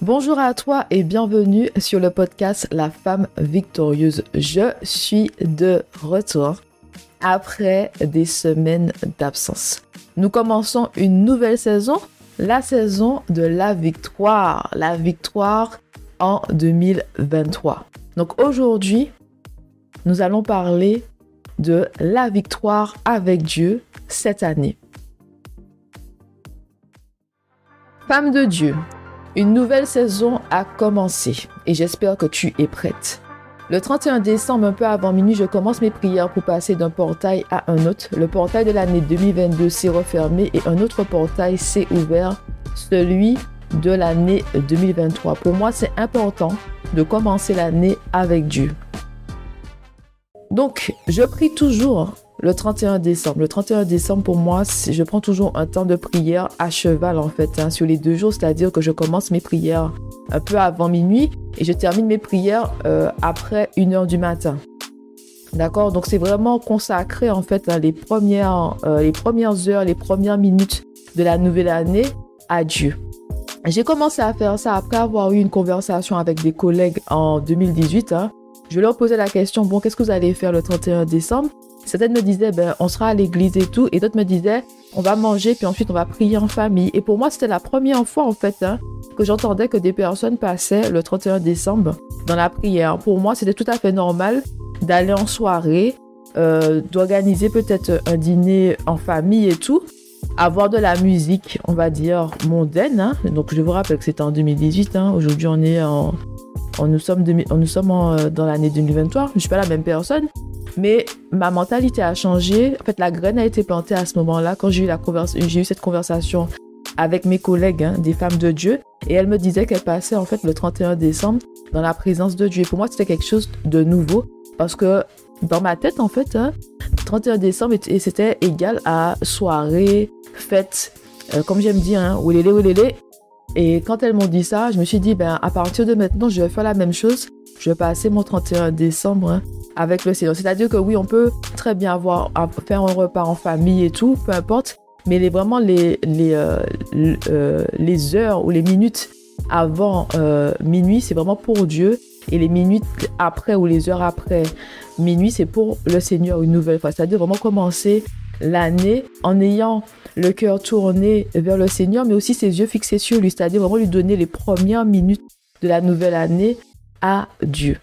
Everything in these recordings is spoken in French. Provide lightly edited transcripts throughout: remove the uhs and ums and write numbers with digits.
Bonjour à toi et bienvenue sur le podcast La Femme Victorieuse. Je suis de retour après des semaines d'absence. Nous commençons une nouvelle saison, la saison de la victoire en 2023. Donc aujourd'hui, nous allons parler de la victoire avec Dieu cette année. Femme de Dieu, une nouvelle saison a commencé et j'espère que tu es prête. Le 31 décembre, un peu avant minuit, je commence mes prières pour passer d'un portail à un autre. Le portail de l'année 2022 s'est refermé et un autre portail s'est ouvert, celui de l'année 2023. Pour moi, c'est important de commencer l'année avec Dieu. Donc, je prie toujours le 31 décembre. Le 31 décembre, pour moi, je prends toujours un temps de prière à cheval, en fait, sur les 2 jours. C'est-à-dire que je commence mes prières un peu avant minuit et je termine mes prières après 1h du matin. D'accord? Donc, c'est vraiment consacré, en fait, les premières heures, les premières minutes de la nouvelle année à Dieu. J'ai commencé à faire ça après avoir eu une conversation avec des collègues en 2018. Je leur posais la question, bon, qu'est-ce que vous allez faire le 31 décembre? Certaines me disaient, on sera à l'église et tout. Et d'autres me disaient, on va manger, puis ensuite on va prier en famille. Et pour moi, c'était la première fois, en fait, que j'entendais que des personnes passaient le 31 décembre dans la prière. Pour moi, c'était tout à fait normal d'aller en soirée, d'organiser peut-être un dîner en famille et tout, avoir de la musique, on va dire, mondaine. Donc, je vous rappelle que c'était en 2018. Aujourd'hui, nous sommes dans l'année 2023. Je ne suis pas la même personne. Mais ma mentalité a changé. En fait, la graine a été plantée à ce moment-là quand j'ai eu cette conversation avec mes collègues, des femmes de Dieu. Et elles me disaient qu'elles passaient en fait le 31 décembre dans la présence de Dieu. Et pour moi, c'était quelque chose de nouveau parce que dans ma tête, en fait, 31 décembre, c'était égal à soirée, fête, comme j'aime dire, oulélé, oulélé. Et quand elles m'ont dit ça, je me suis dit, à partir de maintenant, je vais faire la même chose. Je vais passer mon 31 décembre avec le Seigneur. C'est-à-dire que oui, on peut très bien faire un repas en famille et tout, peu importe. Mais les heures ou les minutes avant minuit, c'est vraiment pour Dieu. Et les minutes après ou les heures après minuit, c'est pour le Seigneur une nouvelle fois. C'est-à-dire vraiment commencer l'année en ayant le cœur tourné vers le Seigneur, mais aussi ses yeux fixés sur lui. C'est-à-dire vraiment lui donner les premières minutes de la nouvelle année à Dieu.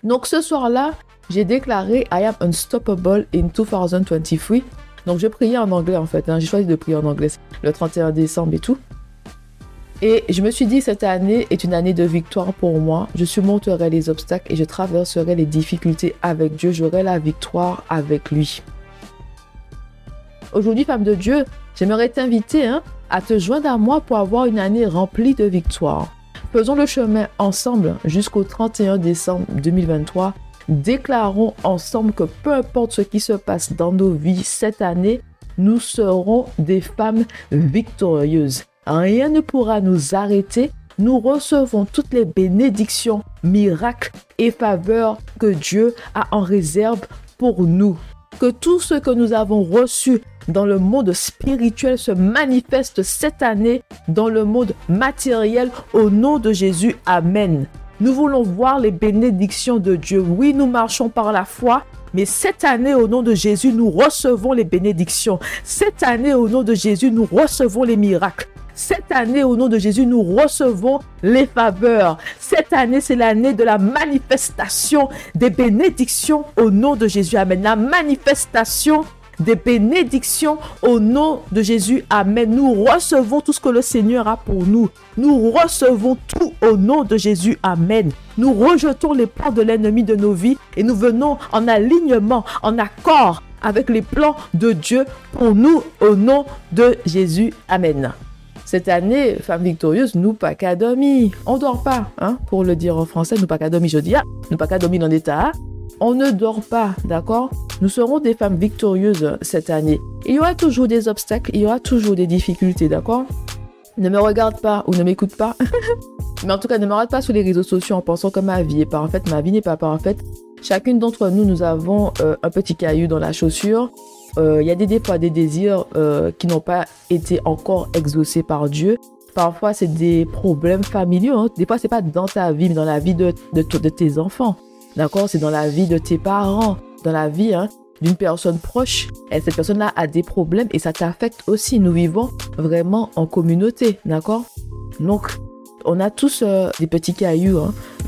Donc ce soir-là, j'ai déclaré I am unstoppable in 2023. Donc je priais en anglais en fait. J'ai choisi de prier en anglais le 31 décembre et tout. Et je me suis dit cette année est une année de victoire pour moi. Je surmonterai les obstacles et je traverserai les difficultés avec Dieu. J'aurai la victoire avec lui. Aujourd'hui, femme de Dieu, j'aimerais t'inviter à te joindre à moi pour avoir une année remplie de victoires. Faisons le chemin ensemble jusqu'au 31 décembre 2023. Déclarons ensemble que peu importe ce qui se passe dans nos vies cette année, nous serons des femmes victorieuses. Rien ne pourra nous arrêter. Nous recevons toutes les bénédictions, miracles et faveurs que Dieu a en réserve pour nous. Que tout ce que nous avons reçu dans le monde spirituel se manifeste cette année dans le monde matériel au nom de Jésus. Amen. Nous voulons voir les bénédictions de Dieu. Oui, nous marchons par la foi, mais cette année, au nom de Jésus, nous recevons les bénédictions. Cette année, au nom de Jésus, nous recevons les miracles. Cette année, au nom de Jésus, nous recevons les faveurs. Cette année, c'est l'année de la manifestation des bénédictions au nom de Jésus. Amen. La manifestation des bénédictions au nom de Jésus. Amen. Nous recevons tout ce que le Seigneur a pour nous. Nous recevons tout au nom de Jésus. Amen. Nous rejetons les plans de l'ennemi de nos vies et nous venons en alignement, en accord avec les plans de Dieu pour nous au nom de Jésus. Amen. Cette année, femme victorieuse, nous pas qu'à dormir. On dort pas, pour le dire en français, nous pas qu'à dormir, je dis, nous pas qu'à dormir dans l'état. On ne dort pas, d'accord? Nous serons des femmes victorieuses cette année. Il y aura toujours des obstacles, il y aura toujours des difficultés, d'accord? Ne me regarde pas ou ne m'écoute pas. Mais en tout cas, ne me regarde pas sur les réseaux sociaux en pensant que ma vie est parfaite. Ma vie n'est pas parfaite. Chacune d'entre nous, nous avons un petit caillou dans la chaussure. Il y a des fois des désirs qui n'ont pas été encore exaucés par Dieu. Parfois, c'est des problèmes familiaux. Hein. Des fois, c'est pas dans ta vie, mais dans la vie de tes enfants. D'accord? C'est dans la vie de tes parents, dans la vie d'une personne proche. Et cette personne-là a des problèmes et ça t'affecte aussi. Nous vivons vraiment en communauté. D'accord? Donc, on a tous des petits cailloux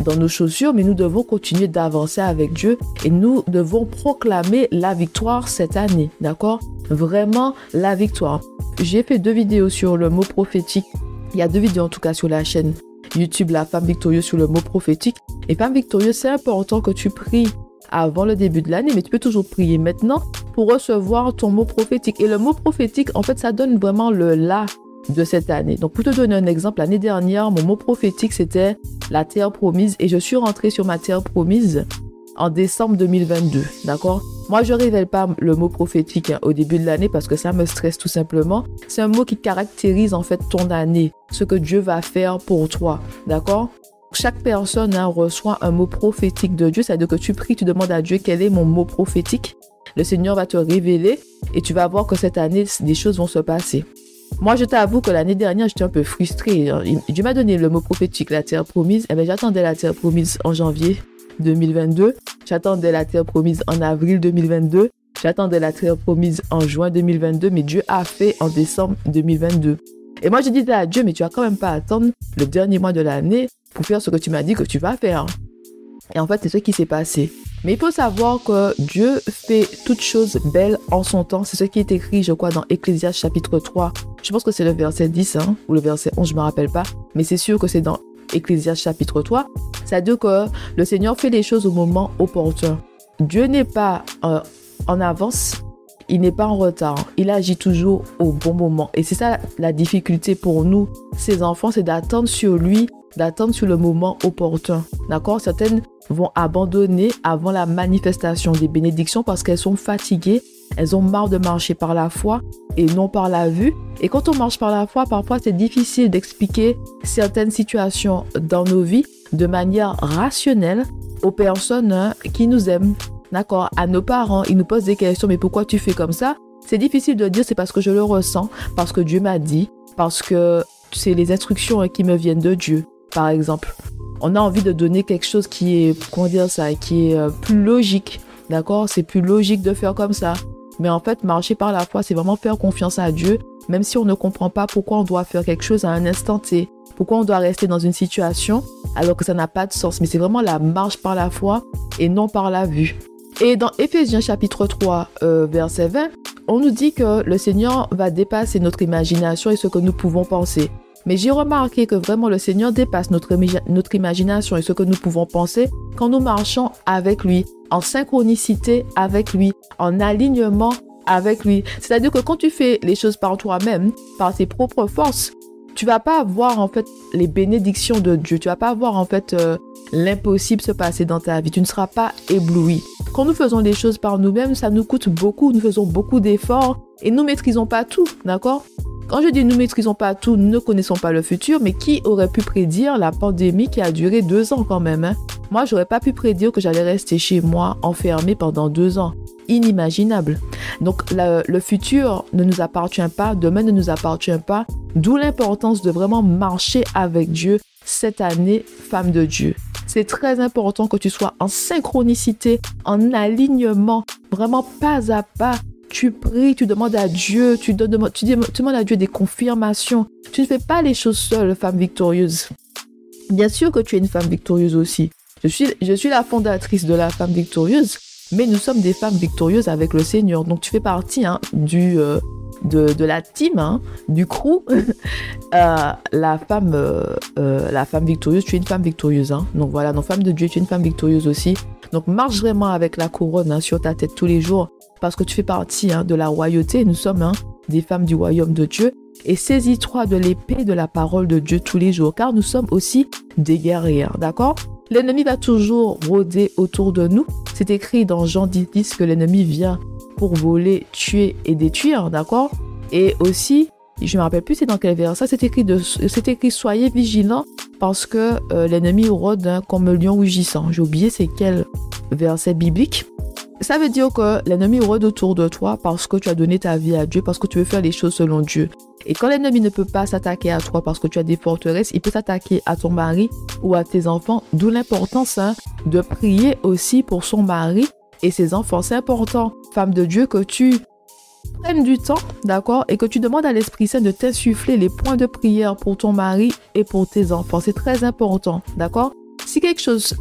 dans nos chaussures, mais nous devons continuer d'avancer avec Dieu et nous devons proclamer la victoire cette année. D'accord? Vraiment la victoire. J'ai fait 2 vidéos sur le mot prophétique. Il y a 2 vidéos en tout cas sur la chaîne YouTube La Femme Victorieuse sur le mot prophétique. Et Femme Victorieuse, c'est important que tu pries avant le début de l'année, mais tu peux toujours prier maintenant pour recevoir ton mot prophétique. Et le mot prophétique, en fait, ça donne vraiment le là de cette année. Donc, pour te donner un exemple, l'année dernière, mon mot prophétique, c'était la terre promise. Et je suis rentrée sur ma terre promise en décembre 2022. D'accord? Moi, je ne révèle pas le mot prophétique au début de l'année parce que ça me stresse tout simplement. C'est un mot qui caractérise en fait ton année, ce que Dieu va faire pour toi. D'accord? Chaque personne reçoit un mot prophétique de Dieu. C'est-à-dire que tu pries, tu demandes à Dieu quel est mon mot prophétique. Le Seigneur va te révéler et tu vas voir que cette année, des choses vont se passer. Moi, je t'avoue que l'année dernière, j'étais un peu frustrée. Dieu m'a donné le mot prophétique, la terre promise. Eh bien, j'attendais la terre promise en janvier 2022. J'attendais la terre promise en avril 2022. J'attendais la terre promise en juin 2022. Mais Dieu a fait en décembre 2022. Et moi, je disais à Dieu, mais tu vas quand même pas attendre le dernier mois de l'année pour faire ce que tu m'as dit que tu vas faire. Et en fait, c'est ce qui s'est passé. Mais il faut savoir que Dieu fait toutes choses belles en son temps. C'est ce qui est écrit, je crois, dans Ecclésiaste chapitre 3. Je pense que c'est le verset 10 ou le verset 11, je ne me rappelle pas. Mais c'est sûr que c'est dans Ecclésiaste chapitre 3. C'est-à-dire que le Seigneur fait les choses au moment opportun. Dieu n'est pas en avance, il n'est pas en retard. Il agit toujours au bon moment. Et c'est ça la difficulté pour nous, ses enfants, c'est d'attendre sur lui, d'attendre sur le moment opportun. D'accord? Certaines vont abandonner avant la manifestation des bénédictions parce qu'elles sont fatiguées. Elles ont marre de marcher par la foi et non par la vue. Et quand on marche par la foi, parfois c'est difficile d'expliquer certaines situations dans nos vies de manière rationnelle aux personnes qui nous aiment. D'accord? À nos parents, ils nous posent des questions. Mais pourquoi tu fais comme ça? C'est difficile de dire c'est parce que je le ressens, parce que Dieu m'a dit, parce que c'est les instructions qui me viennent de Dieu, par exemple. On a envie de donner quelque chose qui est, comment dire ça, qui est plus logique. D'accord? C'est plus logique de faire comme ça. Mais en fait, marcher par la foi, c'est vraiment faire confiance à Dieu, même si on ne comprend pas pourquoi on doit faire quelque chose à un instant T. Pourquoi on doit rester dans une situation alors que ça n'a pas de sens. Mais c'est vraiment la marche par la foi et non par la vue. Et dans Éphésiens chapitre 3, verset 20, on nous dit que le Seigneur va dépasser notre imagination et ce que nous pouvons penser. Mais j'ai remarqué que vraiment le Seigneur dépasse notre imagination et ce que nous pouvons penser quand nous marchons avec lui, en synchronicité avec lui, en alignement avec lui. C'est-à-dire que quand tu fais les choses par toi-même, par tes propres forces, tu vas pas voir en fait les bénédictions de Dieu. Tu vas pas voir en fait l'impossible se passer dans ta vie. Tu ne seras pas ébloui. Quand nous faisons les choses par nous-mêmes, ça nous coûte beaucoup. Nous faisons beaucoup d'efforts et nous maîtrisons pas tout, d'accord? Quand je dis nous maîtrisons pas tout, nous ne connaissons pas le futur, mais qui aurait pu prédire la pandémie qui a duré 2 ans quand même, hein? Moi, j'aurais pas pu prédire que j'allais rester chez moi enfermée pendant 2 ans. Inimaginable. Donc, le futur ne nous appartient pas, demain ne nous appartient pas, d'où l'importance de vraiment marcher avec Dieu cette année, femme de Dieu. C'est très important que tu sois en synchronicité, en alignement, vraiment pas à pas. Tu pries, tu demandes à Dieu, tu demandes à Dieu des confirmations. Tu ne fais pas les choses seule, femme victorieuse. Bien sûr que tu es une femme victorieuse aussi. Je suis la fondatrice de la femme victorieuse, mais nous sommes des femmes victorieuses avec le Seigneur. Donc tu fais partie de la team, du crew. La femme victorieuse, tu es une femme victorieuse. Donc voilà, donc femme de Dieu, tu es une femme victorieuse aussi. Donc marche vraiment avec la couronne sur ta tête tous les jours parce que tu fais partie de la royauté. Nous sommes des femmes du royaume de Dieu. Et saisis-toi de l'épée de la parole de Dieu tous les jours car nous sommes aussi des guerriers. D'accord? L'ennemi va toujours rôder autour de nous. C'est écrit dans Jean 10 que l'ennemi vient pour voler, tuer et détruire, d'accord? Et aussi, je ne me rappelle plus c'est dans quel verset, c'est écrit soyez vigilants parce que l'ennemi rôde comme un lion rugissant. J'ai oublié c'est quel verset biblique. Ça veut dire que l'ennemi rôde autour de toi parce que tu as donné ta vie à Dieu, parce que tu veux faire les choses selon Dieu. Et quand l'ennemi ne peut pas s'attaquer à toi parce que tu as des forteresses, il peut s'attaquer à ton mari ou à tes enfants. D'où l'importance de prier aussi pour son mari et ses enfants. C'est important, femme de Dieu, que tu prennes du temps, d'accord, et que tu demandes à l'Esprit Saint de t'insuffler les points de prière pour ton mari et pour tes enfants. C'est très important, d'accord? Si quelque chose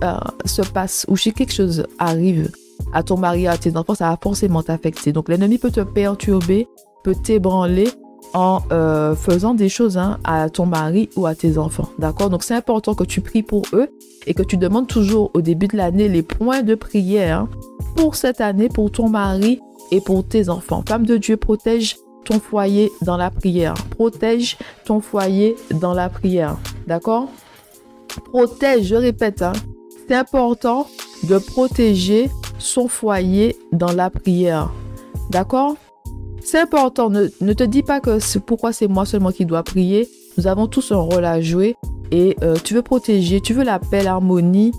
se passe ou si quelque chose arrive à ton mari, à tes enfants, ça va forcément t'affecter. Donc l'ennemi peut te perturber, peut t'ébranler en faisant des choses à ton mari ou à tes enfants, d'accord? Donc c'est important que tu pries pour eux et que tu demandes toujours au début de l'année les points de prière pour cette année, pour ton mari et pour tes enfants. Femme de Dieu, protège ton foyer dans la prière. Protège ton foyer dans la prière. D'accord? Protège, je répète, c'est important de protéger son foyer dans la prière. D'accord? C'est important. Ne te dis pas que c'est pourquoi c'est moi seulement qui dois prier. Nous avons tous un rôle à jouer et tu veux protéger, tu veux la paix, l'harmonie,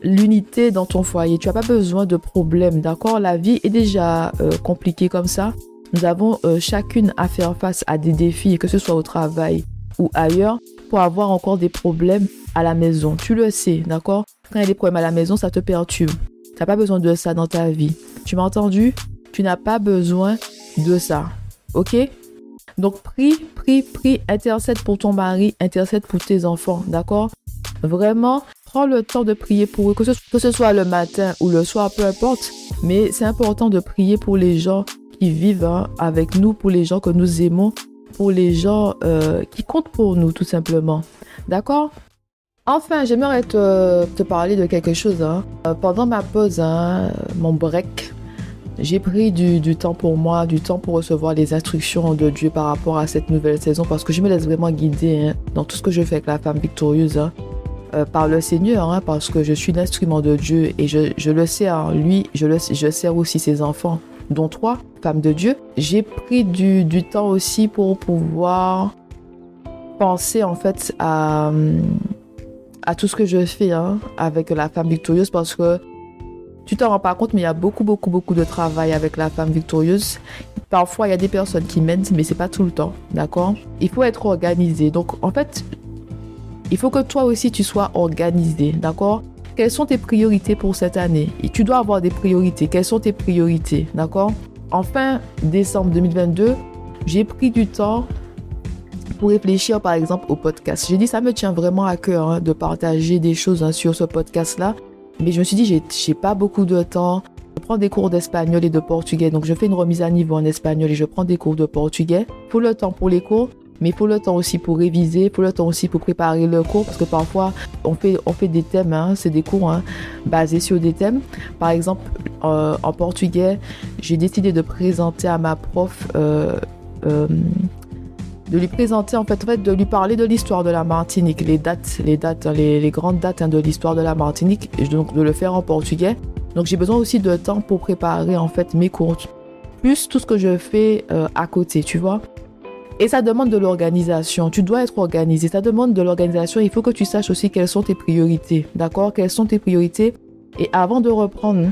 l'unité dans ton foyer. Tu n'as pas besoin de problèmes, d'accord? La vie est déjà compliquée comme ça. Nous avons chacune à faire face à des défis, que ce soit au travail ou ailleurs, pour avoir encore des problèmes à la maison. Tu le sais, d'accord? Quand il y a des problèmes à la maison, ça te perturbe. Tu n'as pas besoin de ça dans ta vie. Tu m'as entendu? Tu n'as pas besoin de ça, ok? Donc prie, intercède pour ton mari, intercède pour tes enfants, d'accord? Vraiment, prends le temps de prier pour eux, que ce soit le matin ou le soir, peu importe. Mais c'est important de prier pour les gens qui vivent avec nous, pour les gens que nous aimons, pour les gens qui comptent pour nous, tout simplement. D'accord? Enfin, j'aimerais te parler de quelque chose. Pendant ma pause, mon break, j'ai pris du temps pour moi, du temps pour recevoir les instructions de Dieu par rapport à cette nouvelle saison, parce que je me laisse vraiment guider dans tout ce que je fais avec la femme victorieuse. Par le Seigneur, parce que je suis l'instrument de Dieu et je le sers, lui, je sers aussi ses enfants, dont toi, femme de Dieu. J'ai pris du temps aussi pour pouvoir penser en fait à tout ce que je fais avec la femme victorieuse, parce que tu t'en rends pas compte, mais il y a beaucoup de travail avec la femme victorieuse. Parfois, il y a des personnes qui m'aident, mais c'est pas tout le temps, d'accord? Il faut être organisé. Donc, en fait, il faut que toi aussi, tu sois organisé, d'accord? Quelles sont tes priorités pour cette année? Et tu dois avoir des priorités. Quelles sont tes priorités, d'accord? En fin décembre 2022, j'ai pris du temps pour réfléchir, par exemple, au podcast. J'ai dit, ça me tient vraiment à cœur de partager des choses sur ce podcast-là. Mais je me suis dit, j'ai pas beaucoup de temps. Je prends des cours d'espagnol et de portugais. Donc, je fais une remise à niveau en espagnol et je prends des cours de portugais. Il faut le temps pour les cours, mais il faut le temps aussi pour réviser. Il faut le temps aussi pour préparer le cours, parce que parfois, on fait des thèmes. C'est des cours basés sur des thèmes. Par exemple, en portugais, j'ai décidé de présenter à ma prof... de lui présenter, en fait, de lui parler de l'histoire de la Martinique, les grandes dates de l'histoire de la Martinique, et donc de le faire en portugais. Donc, j'ai besoin aussi de temps pour préparer, en fait, mes cours, plus tout ce que je fais à côté, tu vois. Et ça demande de l'organisation. Tu dois être organisé. Ça demande de l'organisation. Il faut que tu saches aussi quelles sont tes priorités, d'accord? Quelles sont tes priorités? Et avant de reprendre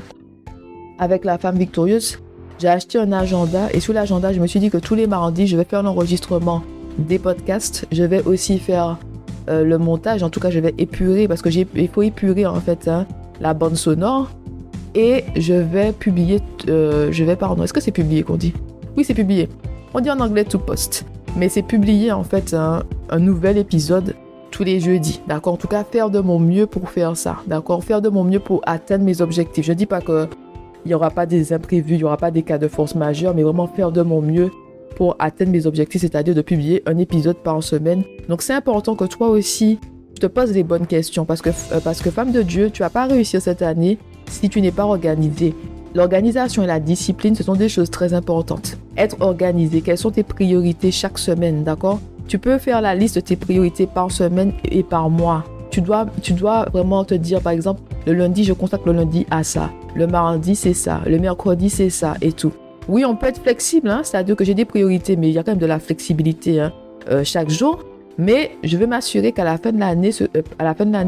avec la femme victorieuse, j'ai acheté un agenda et sur l'agenda, je me suis dit que tous les mardis, je vais faire l'enregistrement des podcasts. Je vais aussi faire le montage. En tout cas, je vais épurer parce que il faut épurer en fait la bande sonore. Et je vais publier, est-ce que c'est publié qu'on dit? Oui, c'est publié. On dit en anglais to post. Mais c'est publier en fait un nouvel épisode tous les jeudis. D'accord? En tout cas, faire de mon mieux pour faire ça. D'accord? Faire de mon mieux pour atteindre mes objectifs. Je ne dis pas que il n'y aura pas des imprévus, il n'y aura pas des cas de force majeure, mais vraiment faire de mon mieux pour atteindre mes objectifs, c'est-à-dire de publier un épisode par semaine. Donc, c'est important que toi aussi, tu te poses les bonnes questions parce que femme de Dieu, tu ne vas pas réussir cette année si tu n'es pas organisée. L'organisation et la discipline, ce sont des choses très importantes. Être organisé, quelles sont tes priorités chaque semaine, d'accord? Tu peux faire la liste de tes priorités par semaine et par mois. Tu dois vraiment te dire, par exemple, le lundi, je consacre le lundi à ça. Le mardi, c'est ça. Le mercredi, c'est ça et tout. Oui, on peut être flexible, c'est-à-dire que j'ai des priorités, mais il y a quand même de la flexibilité chaque jour. Mais je vais m'assurer qu'à la fin de l'année,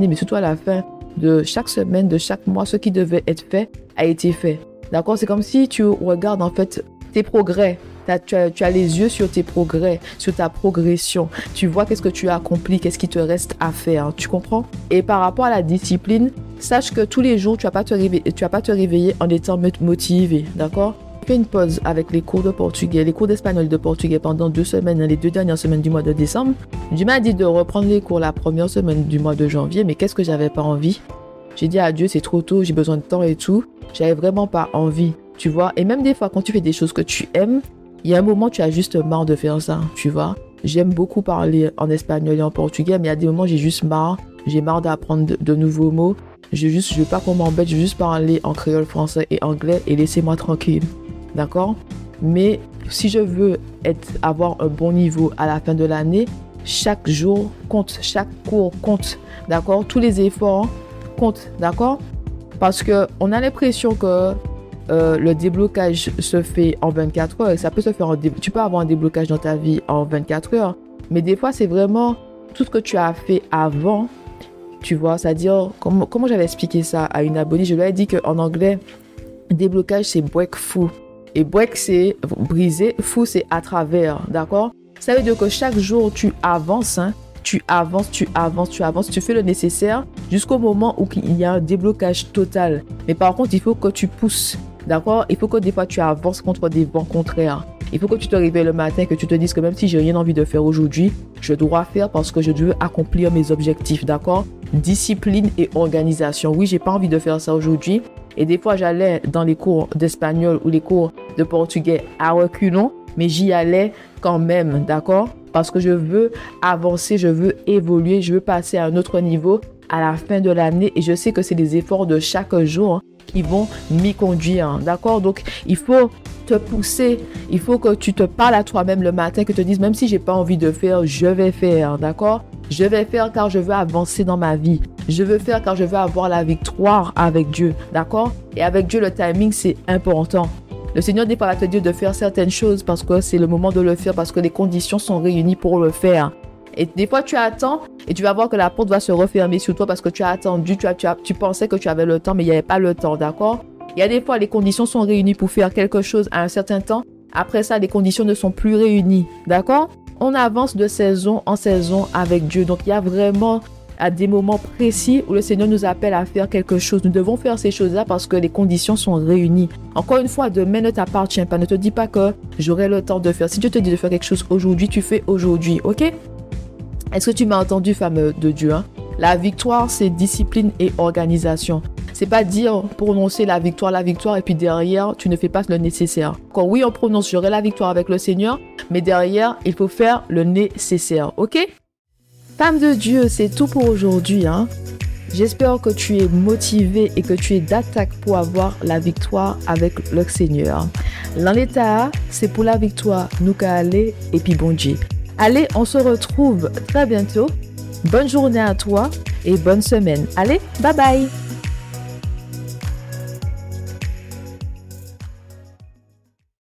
mais surtout à la fin de chaque semaine, de chaque mois, ce qui devait être fait a été fait. D'accord? C'est comme si tu regardes en fait tes progrès Tu as les yeux sur tes progrès, sur ta progression. Tu vois qu'est-ce que tu as accompli, qu'est-ce qui te reste à faire. Tu comprends? Et par rapport à la discipline, sache que tous les jours, tu vas pas te réveiller en étant motivé, d'accord? Fais une pause avec les cours de portugais, les cours d'espagnol et de portugais pendant 2 semaines, les 2 dernières semaines du mois de décembre. Dieu m'a dit de reprendre les cours la première semaine du mois de janvier, mais qu'est-ce que j'avais pas envie? J'ai dit à Dieu, c'est trop tôt, j'ai besoin de temps et tout. J'avais vraiment pas envie, tu vois. Et même des fois, quand tu fais des choses que tu aimes, il y a un moment, tu as juste marre de faire ça, tu vois. J'aime beaucoup parler en espagnol et en portugais, mais il y a des moments, j'ai juste marre. J'ai marre d'apprendre de nouveaux mots. Je veux pas qu'on m'embête, je veux juste parler en créole, français et anglais et laissez-moi tranquille. D'accord? Mais si je veux avoir un bon niveau à la fin de l'année, chaque jour compte, chaque cours compte, d'accord? Tous les efforts comptent, d'accord? Parce qu'on a l'impression que le déblocage se fait en 24 heures et ça peut se faire tu peux avoir un déblocage dans ta vie en 24 heures, mais des fois, c'est vraiment tout ce que tu as fait avant, tu vois? C'est-à-dire, comment j'avais expliqué ça à une abonnée? Je lui ai dit qu'en anglais, déblocage, c'est break through. Et break, c'est briser. Through, c'est à travers. D'accord? Ça veut dire que chaque jour, tu avances. Hein, tu avances. Tu fais le nécessaire jusqu'au moment où il y a un déblocage total. Mais par contre, il faut que tu pousses. D'accord? Il faut que des fois, tu avances contre des vents contraires. Il faut que tu te réveilles le matin et que tu te dises que même si j'ai rien envie de faire aujourd'hui, je dois faire parce que je veux accomplir mes objectifs. D'accord? Discipline et organisation. Oui, j'ai pas envie de faire ça aujourd'hui. Et des fois, j'allais dans les cours d'espagnol ou les cours de portugais à reculons, mais j'y allais quand même, d'accord? Parce que je veux avancer, je veux évoluer, je veux passer à un autre niveau à la fin de l'année. Et je sais que c'est les efforts de chaque jour qui vont m'y conduire, d'accord? Donc, il faut te pousser, il faut que tu te parles à toi-même le matin, que tu te dises, même si j'ai pas envie de faire, je vais faire, d'accord? Je vais faire car je veux avancer dans ma vie. Je veux faire car je veux avoir la victoire avec Dieu. D'accord? Et avec Dieu, le timing, c'est important. Le Seigneur, des fois, va te dire de faire certaines choses parce que c'est le moment de le faire, parce que les conditions sont réunies pour le faire. Et des fois, tu attends et tu vas voir que la porte va se refermer sur toi parce que tu as attendu, tu pensais que tu avais le temps, mais il n'y avait pas le temps. D'accord? Il y a des fois, les conditions sont réunies pour faire quelque chose à un certain temps. Après ça, les conditions ne sont plus réunies. D'accord? On avance de saison en saison avec Dieu. Donc, il y a vraiment à des moments précis où le Seigneur nous appelle à faire quelque chose. Nous devons faire ces choses-là parce que les conditions sont réunies. Encore une fois, demain ne t'appartient pas. Ne te dis pas que j'aurai le temps de faire. Si Dieu te dit de faire quelque chose aujourd'hui, tu fais aujourd'hui. OK? Est-ce que tu m'as entendu, femme de Dieu? Hein? La victoire, c'est discipline et organisation. C'est pas dire prononcer la victoire et puis derrière, tu ne fais pas le nécessaire. Quand oui, on prononce j'aurai la victoire avec le Seigneur, mais derrière, il faut faire le nécessaire. OK? Femme de Dieu, c'est tout pour aujourd'hui. Hein? J'espère que tu es motivé et que tu es d'attaque pour avoir la victoire avec le Seigneur. Dans l'état, c'est pour la victoire, nous qu'à aller et puis bon Dieu. Allez, on se retrouve très bientôt. Bonne journée à toi et bonne semaine. Allez, bye bye!